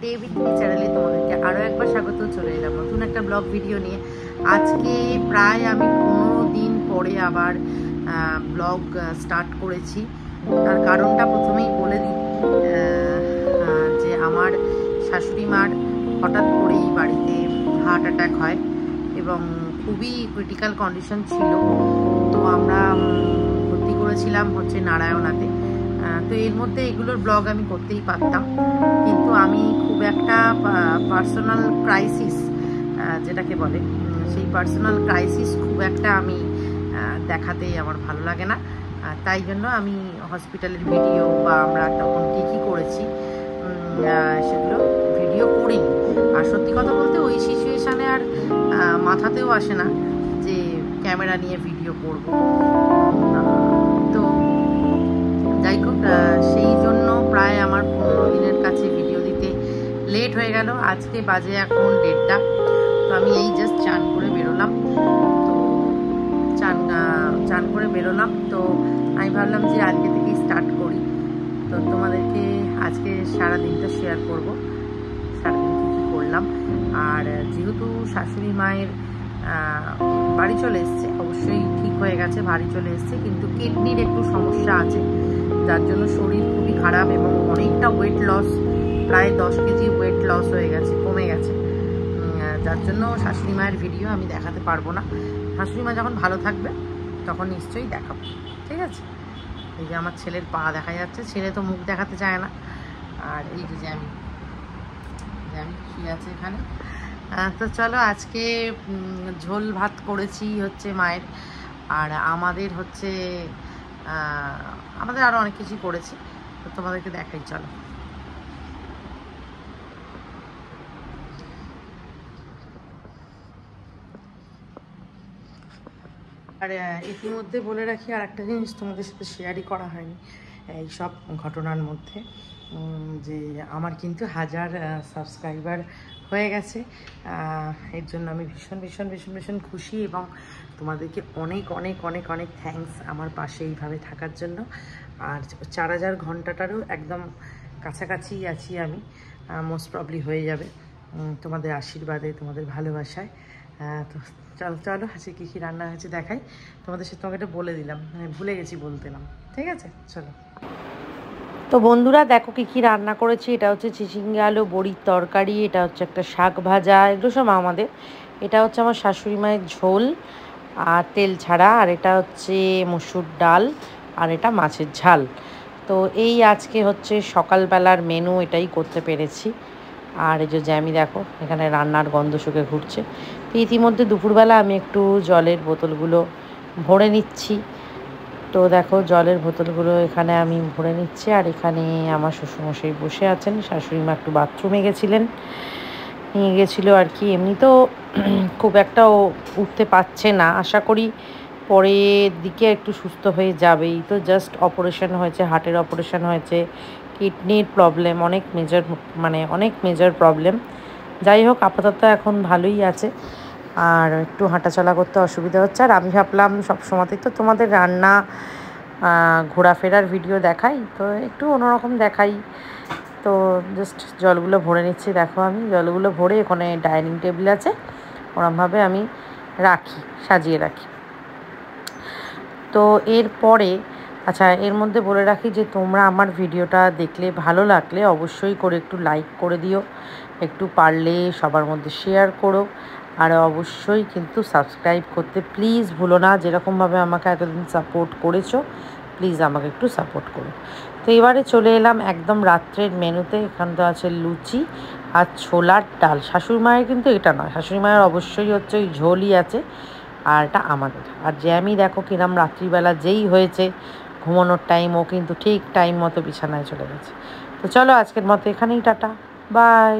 David চ্যানেলে তোমাদেরকে আরও একবার স্বাগত। চলে এলাম নতুন একটা ব্লগ ভিডিও নিয়ে। আজকে প্রায় আমি 15 দিন পরে আবার ব্লগ স্টার্ট করেছি। তার কারণটা প্রথমেই বলে দিই যে আমার শাশুড়ি মার হঠাৎ করেই বাড়িতে হার্ট অ্যাটাক হয় এবং খুবই ক্রিটিক্যাল কন্ডিশন ছিল। তো আমরা ভর্তি করেছিলাম হচ্ছে নারায়ণাতে। তো এর মধ্যে এগুলোর ব্লগ আমি করতেই পারতাম, কিন্তু আমি খুব একটা পার্সোনাল ক্রাইসিস যেটাকে বলে, সেই পার্সোনাল ক্রাইসিস খুব একটা আমি দেখাতেই আমার ভালো লাগে না। তাই জন্য আমি হসপিটালের ভিডিও বা আমরা তখন কী কী করেছি সেগুলো ভিডিও করিনি। আর সত্যি কথা বলতে ওই সিচুয়েশানে আর মাথাতেও আসে না যে ক্যামেরা নিয়ে ভিডিও করব। তো যাই হোক, সেই জন্য প্রায় আমার 15 দিনের কাছে ভিডিও দিতে লেট হয়ে গেল। আজকে বাজে এখন 1:30। তো আমি এই জাস্ট চান করে বেরোলাম। তো চান করে বেরোলাম, তো আমি ভাবলাম যে আজকে থেকেই স্টার্ট করি। তো তোমাদেরকে আজকে সারাদিনটা শেয়ার করব, সারাদিন কী কী করলাম। আর যেহেতু শাশুড়ি মায়ের বাড়ি চলে এসছে, অবশ্যই ঠিক হয়ে গেছে, বাড়ি চলে এসছে, কিন্তু কিডনির একটু সমস্যা আছে, যার জন্য শরীর খুবই খারাপ এবং অনেকটা ওয়েট লস, প্রায় 10 কেজি ওয়েট লস হয়ে গেছে, কমে গেছে। যার জন্য শাশুড়ি মায়ের ভিডিও আমি দেখাতে পারবো না। শাশুড়ি মা যখন ভালো থাকবে তখন নিশ্চয়ই দেখাবো, ঠিক আছে। এই যে আমার ছেলের পা দেখা যাচ্ছে, ছেলে তো মুখ দেখাতে চায় না। আর এই যে আমি শুয়ে আছে এখানে। তো চলো, আজকে ঝোল ভাত করেছি হচ্ছে মায়ের, আর আমাদের হচ্ছে আমাদের আরও অনেক কিছুই করেছি, তো তোমাদেরকে দেখাই, চলো। আর ইতিমধ্যে বলে রাখি আর একটা জিনিস তোমাদের সাথে শেয়ারই করা হয়নি এই সব ঘটনার মধ্যে, যে আমার কিন্তু 1000 সাবস্ক্রাইবার হয়ে গেছে। এর জন্য আমি ভীষণ ভীষণ ভীষণ ভীষণ খুশি এবং তোমাদেরকে অনেক অনেক অনেক অনেক থ্যাঙ্কস আমার পাশে এইভাবে থাকার জন্য। আর 4000 ঘন্টাটারও একদম কাছাকাছি আছি আমি, মোস্ট প্রবলি হয়ে যাবে তোমাদের আশীর্বাদে, তোমাদের ভালোবাসায়। তো চলো আজকে কী কী রান্না হয়েছে দেখাই তোমাদের সাথে। তোমাকে এটা বলে দিলাম, ভুলে গেছি বলতে নাম, ঠিক আছে, চলো। তো বন্ধুরা দেখো কী কী রান্না করেছি। এটা হচ্ছে চিচিঙ্গে আলু বড়ির তরকারি, এটা হচ্ছে একটা শাক ভাজা, এগুলো সব আমাদের। এটা হচ্ছে আমার শাশুড়ি মায়ের ঝোল আর তেল ছাড়া, আর এটা হচ্ছে মসুর ডাল, আর এটা মাছের ঝাল। তো এই আজকে হচ্ছে সকালবেলার মেনু, এটাই করতে পেরেছি। আর এই যে জ্যামি দেখো এখানে রান্নার গন্ধ শুকে ঘুরছে। তো ইতিমধ্যে দুপুরবেলা আমি একটু জলের বোতলগুলো ভরে নিচ্ছি। তো দেখো জলের বোতলগুলো এখানে আমি ভরে নিচ্ছি। আর এখানে আমার শ্বশুরমশাই বসে আছেন, শাশুড়ি মা একটু বাথরুমে নিয়ে গেছিলো আর কি। এমনি তো খুব একটা উঠতে পারছে না, আশা করি পরের দিকে একটু সুস্থ হয়ে যাবেই। তো জাস্ট অপারেশন হয়েছে, হার্টের অপারেশন হয়েছে, কিডনির প্রবলেম, অনেক মেজর প্রবলেম। যাই হোক, আপাতত এখন ভালোই আছে, আর একটু হাঁটাচলা করতে অসুবিধা হচ্ছে। আর আমি ভাবলাম সবসময়তেই তো তোমাদের রান্না ঘোরাফেরার ভিডিও দেখাই, তো একটু অন্যরকম দেখাই। তো জাস্ট জলগুলো ভরে নিচ্ছি। দেখো আমি জলগুলো ভরে এখানে ডাইনিং টেবিল আছে, ওরমভাবে আমি সাজিয়ে রাখি। তো এরপরে আচ্ছা, এর মধ্যে বলে রাখি যে তোমরা আমার ভিডিওটা দেখলে, ভালো লাগলে অবশ্যই করে একটু লাইক করে দিও, একটু পারলে সবার মধ্যে শেয়ার করো, আর অবশ্যই কিন্তু সাবস্ক্রাইব করতে প্লিজ ভুলো না। যেরকমভাবে আমাকে এতদিন সাপোর্ট করেছো, প্লিজ আমাকে একটু সাপোর্ট করো। তো এবারে চলে এলাম একদম রাত্রের মেনুতে। এখানে তো আছে লুচি আর ছোলার ডাল। শাশুড়ি মায়ের কিন্তু এটা নয়, শাশুড়ি মায়ের অবশ্যই হচ্ছে ওই ঝোলই আছে, আর এটা আমাদের। আর জ্যামি দেখো কিরম রাত্রিবেলা যেই হয়েছে ঘুমানোর টাইম, ও কিন্তু ঠিক টাইম মতো বিছানায় চলে গেছে। তো চলো আজকের মতো এখানেই টাটা, বাই।